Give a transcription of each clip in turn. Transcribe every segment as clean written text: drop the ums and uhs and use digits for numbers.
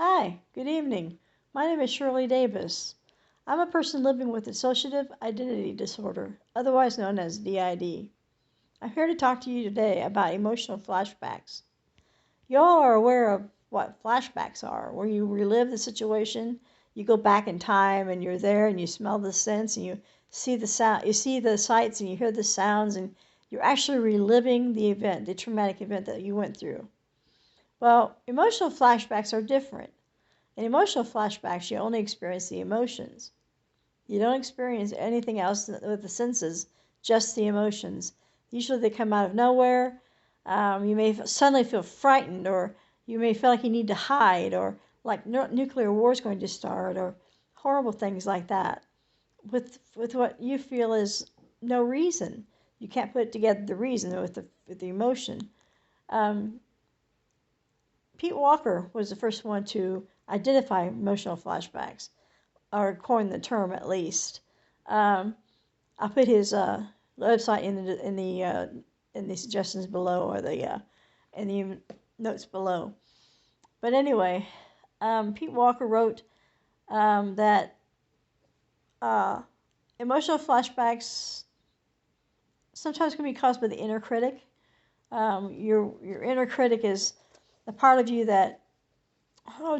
Hi, good evening. My name is Shirley Davis. I'm a person living with dissociative identity disorder, otherwise known as DID. I'm here to talk to you today about emotional flashbacks. You all are aware of what flashbacks are, where you relive the situation, you go back in time and you're there and you smell the scents and you see the sound, you see the sights and you hear the sounds and you're actually reliving the event, the traumatic event that you went through. Well, emotional flashbacks are different. In emotional flashbacks, you only experience the emotions. You don't experience anything else with the senses, just the emotions. Usually they come out of nowhere. You may suddenly feel frightened, or you may feel like you need to hide, or like nuclear war is going to start, or horrible things like that. With what you feel is no reason. You can't put together the reason with the emotion. Um, Pete Walker was the first one to identify emotional flashbacks, or coin the term at least. I'll put his website in the suggestions below, or in the notes below. But anyway, Pete Walker wrote that emotional flashbacks sometimes can be caused by the inner critic. Your inner critic is the part of you that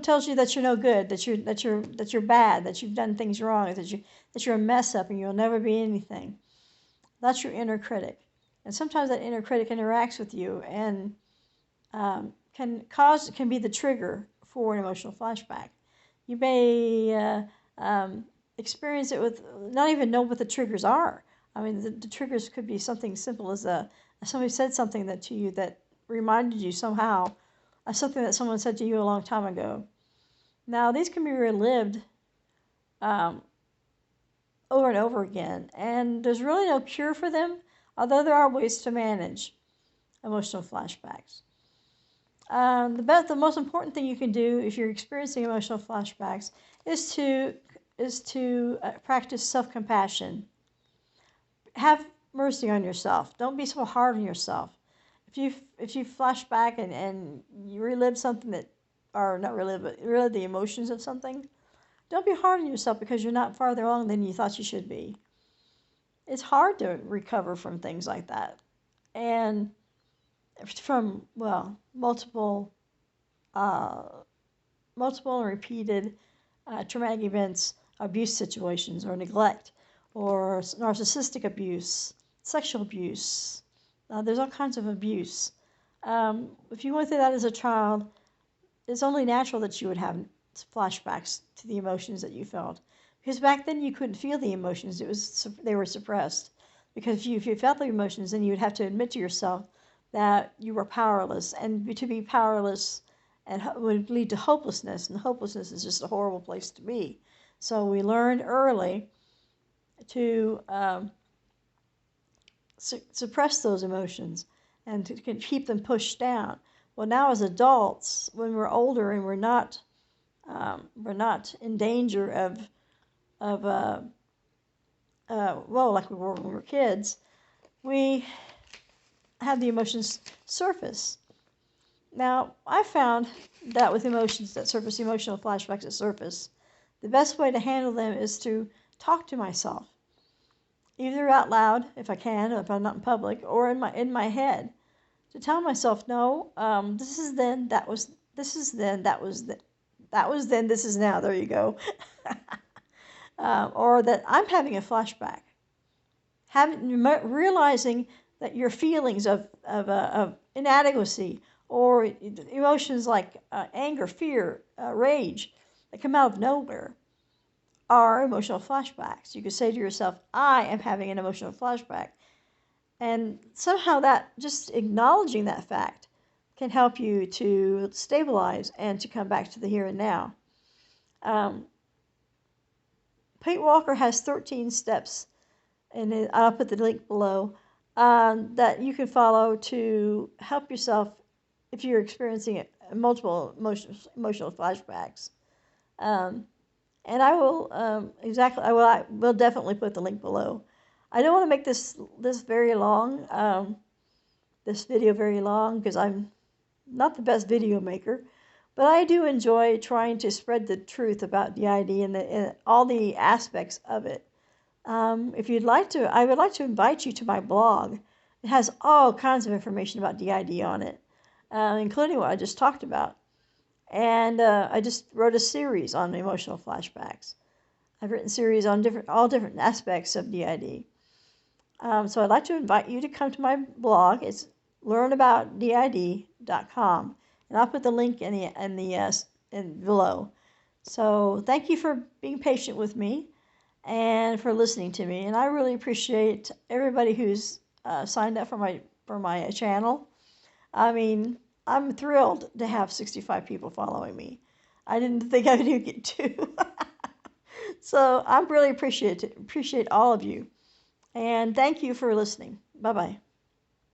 tells you that you're no good, that you're bad, that you've done things wrong, that you're a mess up and you'll never be anything. That's your inner critic, and sometimes that inner critic interacts with you and can be the trigger for an emotional flashback. You may experience it with not even know what the triggers are. I mean, the triggers could be something simple as somebody said something to you that reminded you somehow of something that someone said to you a long time ago. Now, these can be relived over and over again, and there's really no cure for them, although there are ways to manage emotional flashbacks. The most important thing you can do if you're experiencing emotional flashbacks is to practice self-compassion. Have mercy on yourself. Don't be so hard on yourself. If you flash back and you relive something that, or not relive, but relive the emotions of something, don't be hard on yourself because you're not farther along than you thought you should be. It's hard to recover from things like that, and from multiple and repeated traumatic events, abuse situations, or neglect, or narcissistic abuse, sexual abuse. There's all kinds of abuse. If you went through that as a child, it's only natural that you would have flashbacks to the emotions that you felt. Because back then you couldn't feel the emotions. They were suppressed. Because if you felt the emotions, then you would have to admit to yourself that you were powerless. And to be powerless would lead to hopelessness. And hopelessness is just a horrible place to be. So we learned early to suppress those emotions and to keep them pushed down. Well, now as adults, when we're older and we're not in danger like we were when we were kids, we have the emotions surface. Now, I found that with emotions that surface, emotional flashbacks that surface, the best way to handle them is to talk to myself, either out loud if I can, if I'm not in public, or in my head, to tell myself, no, this is then, that was, this is then, that was then, this is now. There you go. Or that I'm having a flashback. Realizing that your feelings of inadequacy, or emotions like anger, fear, rage, that come out of nowhere, are emotional flashbacks. You could say to yourself, I am having an emotional flashback. And somehow that, just acknowledging that fact, can help you to stabilize and to come back to the here and now. Pete Walker has 13 steps, and I'll put the link below, that you can follow to help yourself if you're experiencing multiple emotional flashbacks. And I will I will definitely put the link below. I don't want to make this very long, this video very long, because I'm not the best video maker, But I do enjoy trying to spread the truth about DID and all the aspects of it. If you'd like to, I would like to invite you to my blog. It has all kinds of information about DID on it, including what I just talked about. And I just wrote a series on emotional flashbacks. I've written series on all different aspects of DID. So I'd like to invite you to come to my blog. It's learnaboutdid.com, and I'll put the link in below. So thank you for being patient with me and for listening to me. And I really appreciate everybody who's signed up for my channel. I mean, I'm thrilled to have 65 people following me. I didn't think I would get two. So I really appreciate all of you. And thank you for listening. Bye-bye.